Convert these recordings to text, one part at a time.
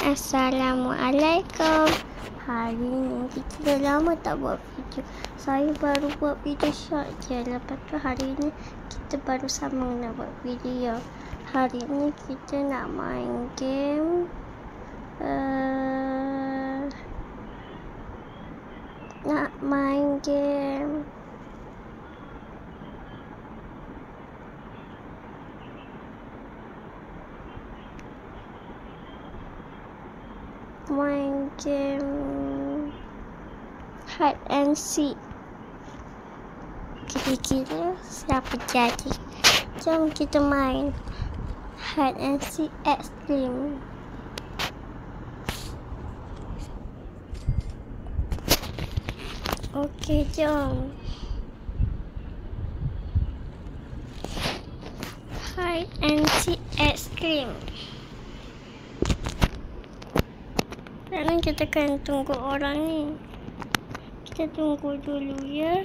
Assalamualaikum. Hari ni kita dah lama tak buat video. Saya baru buat video short je. Lepas tu hari ni kita baru sambung nak buat video. Hari ni kita nak main game. Nak main game. Main game hide and seek. Kira-kira siapa jadi. Jom kita main hide and seek extreme. Okey, jom. Hide and seek extreme. Sekarang kita akan tunggu orang ni. Kita tunggu dulu ya.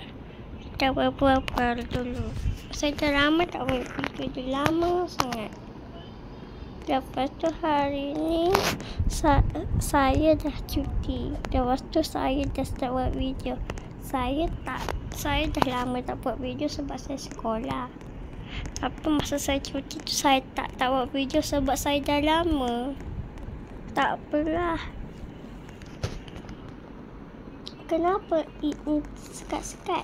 Kita buat dulu. Saya dah lama tak buat video. Lama sangat. Lepas tu hari ni saya dah cuti. Lepas tu saya dah start buat video. Saya dah lama tak buat video sebab saya sekolah. Tapi masa saya cuti tu saya tak buat video sebab saya dah lama. Tak apalah. Kenapa ini sekat-sekat?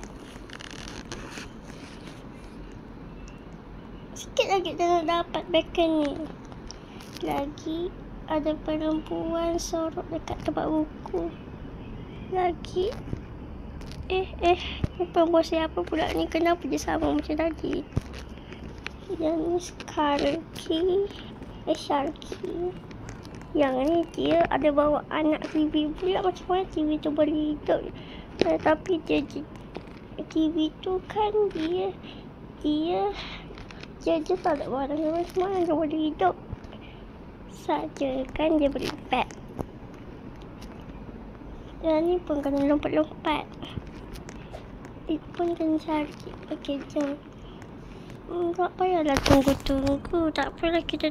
Sikit lagi dah dapat bacon ni. Lagi ada perempuan sorok dekat tempat buku. Lagi ni perempuan siapa pula ni? Kenapa dia sama macam tadi? Yang ni Sharky. Yang ni dia ada bawa anak TV pula. Macam mana TV tu boleh hidup? Tapi TV tu kan dia je tak ada barang. Macam mana dia boleh hidup? Saja kan dia boleh pet. Dan ni pun kena lompat-lompat. Itu pun kena cari. Okey, jom. Tak payahlah tunggu-tunggu. Tak apalah kita.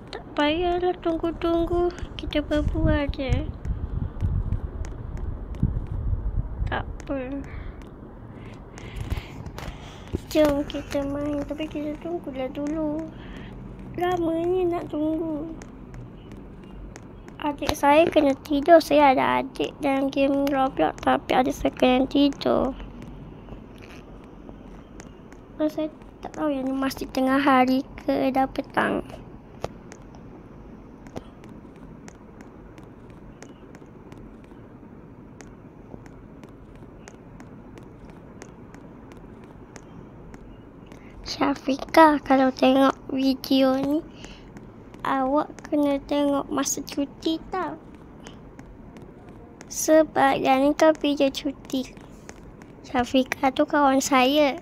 Tak payahlah tunggu-tunggu. Kita berbual je. Tak apa. Jom kita main. Tapi kita tunggulah dulu. Lamanya nak tunggu. Adik saya kena tidur. Saya ada adik dalam game Roblox. Tapi adik saya kena tidur. Saya tak tahu yang ni masih tengah hari ke dah petang. Syafiqah, kalau tengok video ni, awak kena tengok masa cuti tau. Sebab yang ni kan video cuti. Syafiqah tu kawan saya.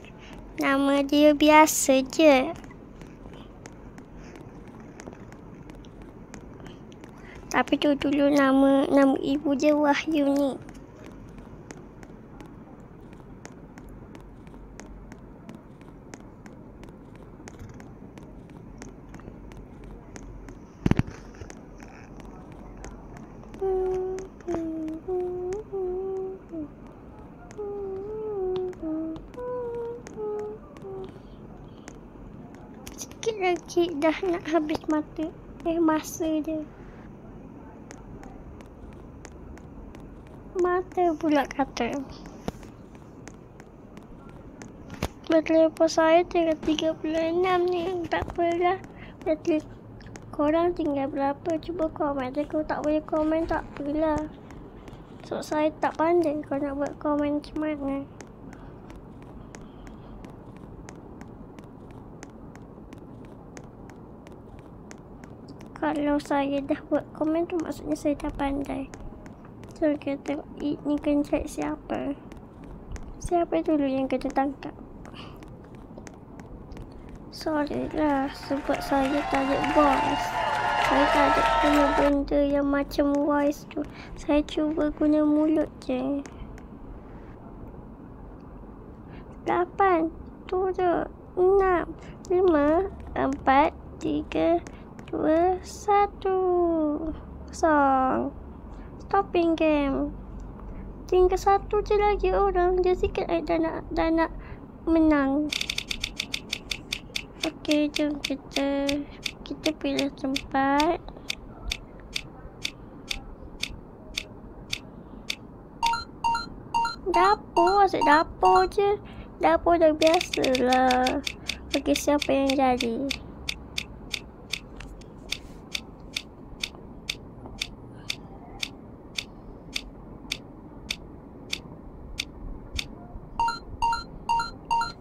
Nama dia biasa je. Tapi tu dulu nama ibu dia Wahyu ni. Sikit lagi dah nak habis masa dia. Mata pula kata. Telefon saya tinggal 36 ni. Tak apalah. Korang tinggal berapa? Cuba komen. Kalau tak boleh komen tak apalah. So saya tak pandai kau nak buat komen macam mana. Kalau saya dah buat komen tu maksudnya saya dah pandai. So kita tengok ni kena cari siapa. Siapa dulu yang kena tangkap. Sorry lah sebab saya tak ada voice. Saya tak ada guna benda yang macam voice tu. Saya cuba guna mulut je. 8, 7, 6, 5, 4, 3, 2, 1. kosong. Stopping game. Tinggal satu je lagi orang. Dia sikit dah nak menang. Okey, jom kita pilih tempat. Dapur, asyik dapur je. Dapur dah biasalah. Okey, siapa yang jadi?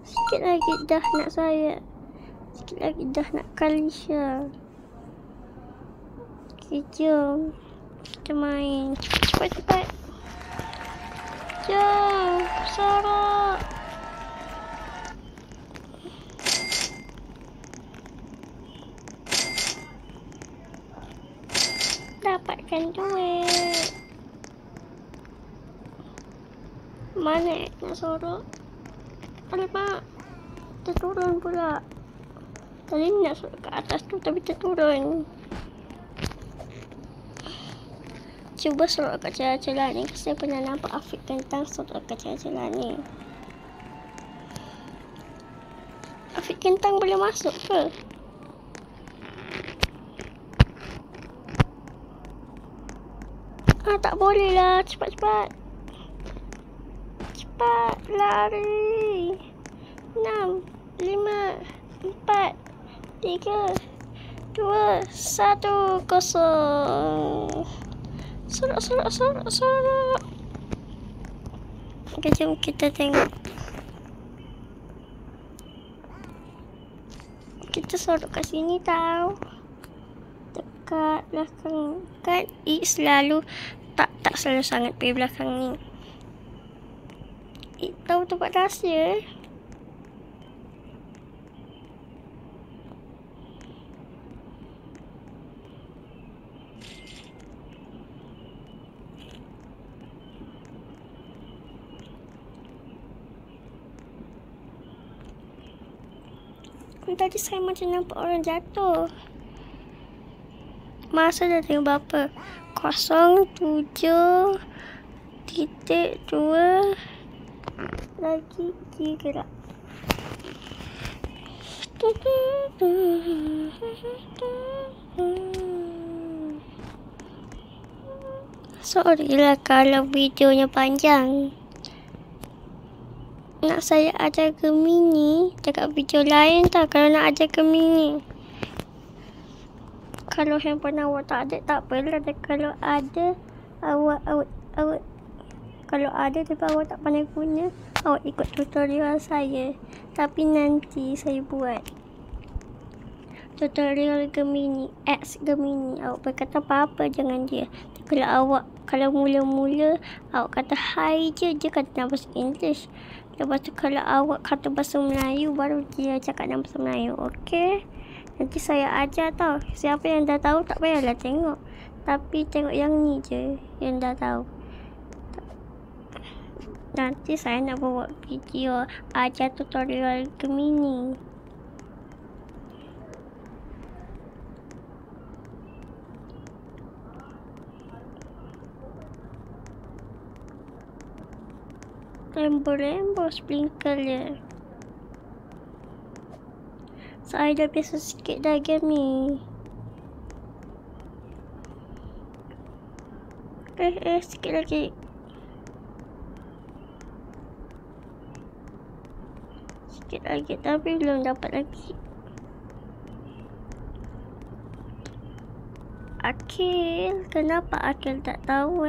Sikit lagi dah nak saya. Sikit lagi dah nak Kalisha. Okey, jom. Kita main. Cepat-cepat. Jom. Sorak. Dapatkan duit. Mana nak sorak? Alamak. Terturun pula. Tadi nak sorok ke atas tu tapi terturun. Cuba sorok kat celah-celah ni. Saya pernah nampak Afiq Kentang sorok kat celah-celah ni. Afiq Kentang boleh masuk ke? Tak boleh lah. Cepat-cepat. Cepat. Lari. 6, 5, 4, 3, 2, 1, kosong. Sorak. Okay, jom kita tengok. Kita sorok kat sini tau. Dekat belakang. Kan selalu tak selalu sangat pergi belakang ni. Tahu tempat rahsia. Tadi saya macam nampak orang jatuh. Masa dah tengok berapa? 07.2 lagi 3 lah. Sorry lah kalau videonya panjang. Nak saya ajar Gemini dekat video lain tak kalau nak ajar Gemini. Kalau handphone awak tak ada tak apalah. Kalau ada awak kalau ada tapi awak tak pandai guna, awak ikut tutorial saya. Tapi nanti saya buat tutorial Gemini, X Gemini. Awak berkata apa-apa jangan dia. Kalau mula-mula awak kata hi je, dia kata dalam bahasa English. Lepas tu kalau awak kata bahasa Melayu, baru dia cakap dalam bahasa Melayu. Okey? Nanti saya ajar tau. Siapa yang dah tahu tak payahlah tengok. Tapi tengok yang ni je yang dah tahu. Nanti saya nak buat video ajar tutorial Gemini. Rainbow sprinkle je. Saya dah biasa sikit dah game ni. Sikit lagi. Sikit lagi tapi belum dapat lagi. Akil, kenapa Akil tak tahu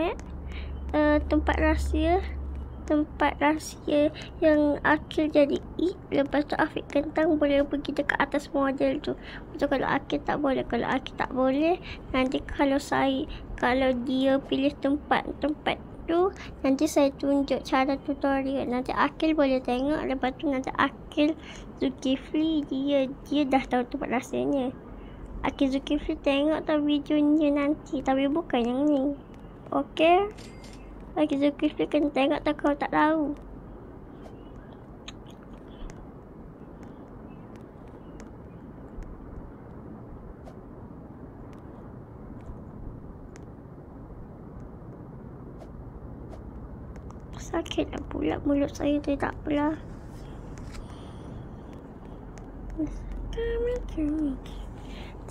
tempat rahsia yang Akil jadi lepas tu Afiq Kentang boleh pergi dekat atas model tu. Betul kalau Akil tak boleh. Kalau Akil tak boleh, nanti kalau dia pilih tempat tu, nanti saya tunjuk cara tutorial. Nanti Akil boleh tengok. Lepas tu nanti Akil Zulkifli dia dah tahu tempat rahsianya. Akil Zulkifli tengok tau videonya nanti, tapi bukan yang ni. Okey? Akil Zulkifli kena tengok tak kalau tak tahu. Sakit lah pula mulut saya tu, tak apalah.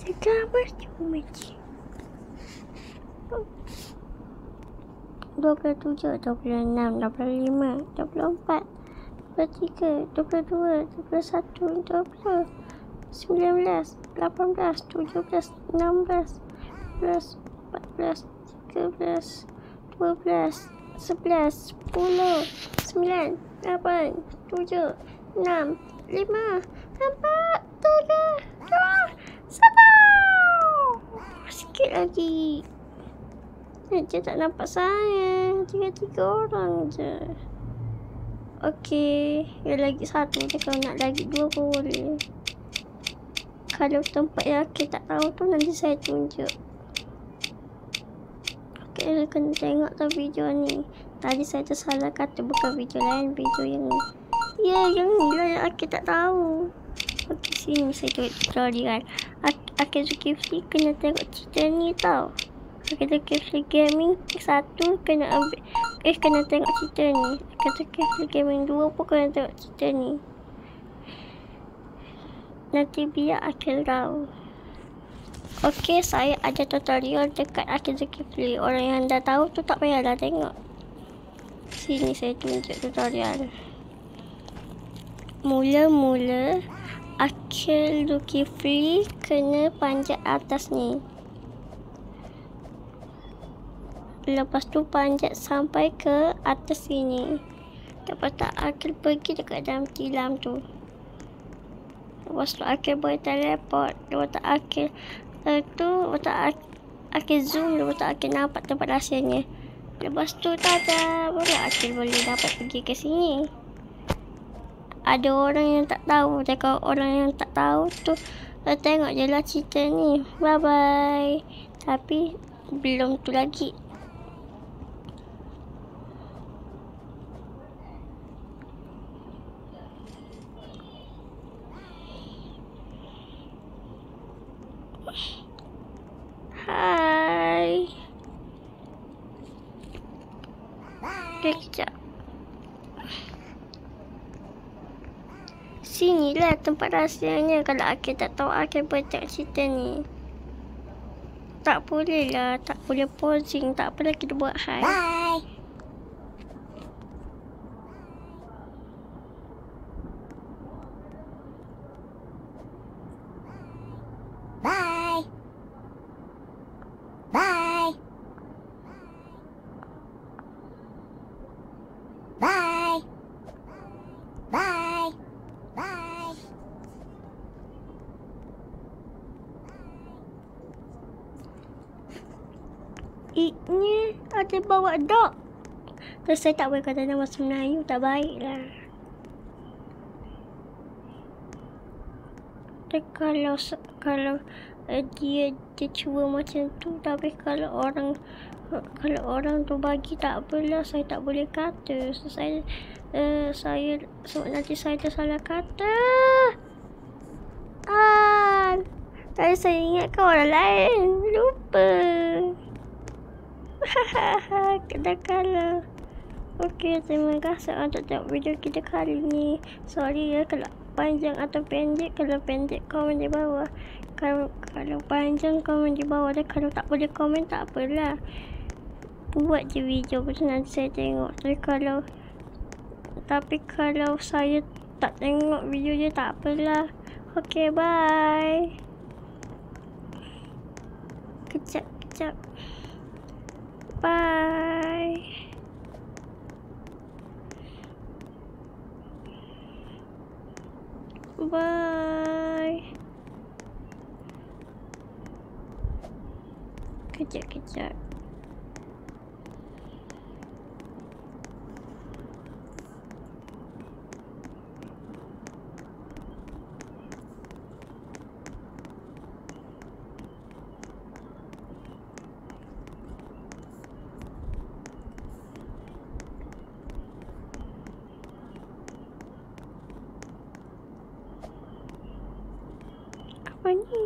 Sekarang 27, 26, 25, 24, 23, 22, 21, 20, 19, 18, 17, 16, 14, 13, 12, 11, 10, 9, 8, 7, 6, 5, 4, 3, 2, 1. Sikit lagi. Dia tak nampak saya. Tinggal 3 orang je. Okey. Yang lagi 1 je. Kalau nak lagi 2 pun boleh. Kalau tempat yang Akil tak tahu tu nanti saya tunjuk. Okey, kena tengok tu video ni. Tadi saya tersalah kata, bukan video lain. Video yang ni. Ya, yang ni lah yang Akil tak tahu. Okey, sini saya tunjuk tutorial. Akil Zulkifli kena tengok cerita ni tau. Akil Zulkifli Gaming 1 kena ambil, kena tengok cerita ni. Akil Zulkifli Gaming 2 pun kena tengok cerita ni. Nanti biar Akil tahu. Okey, saya ada tutorial dekat Akil Zulkifli. Orang yang dah tahu tu tak payahlah tengok. Sini saya tunjuk tutorial. Mula-mula Akil Zulkifli kena panjat atas ni. Lepas tu panjat sampai ke atas sini. Lepas tu Akil pergi dekat dalam tilam tu. Lepas tu Akil boleh teleport. Lepas tu Akil Akil zoom. Lepas tu Akil nampak tempat rahsianya. Lepas tu tada, baru Akil boleh dapat pergi ke sini. Ada orang yang tak tahu. Dan kalau orang yang tak tahu tu, tengok je lah cerita ni. Bye bye. Tapi belum tu lagi. Hai. Kejap. Sinilah tempat rahsianya. Kalau Akil tak tahu, Akil boleh tengok cerita ni. Tak boleh lah. Tak boleh posing. Tak apalah, kita buat hai. Bye. Bye. Bye. Bye. Bye. Bye. Iknya ada bawa dog. Terus saya tak boleh kata nama bahasa Melayu. Tak baik lah. Dan kalau dia cuba macam tu, tapi kalau orang tu bagi, tak apalah, saya tak boleh kata. So, saya nanti saya tersalah kata. Tadi saya ingatkan orang lain, lupa. Kadang-kadang. Okey, terima kasih untuk tengok video kita kali ni. Sorry ya kalau panjang atau pendek. Kalau pendek, komen di bawah. Kalau panjang, komen di bawah. Dan kalau tak boleh komen, tak apalah. Buat je video, betul nanti saya tengok. Tapi kalau saya tak tengok video dia, tak apalah. Okey, bye. Kejap. Bye. Bye. Kejap. Apa ni?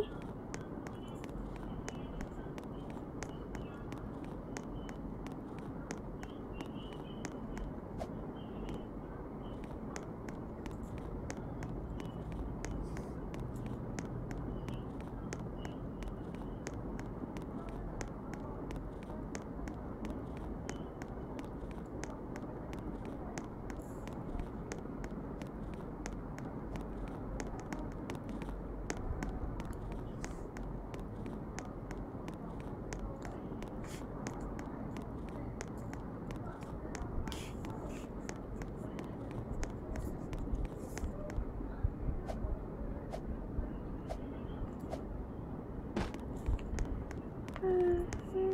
Hmm.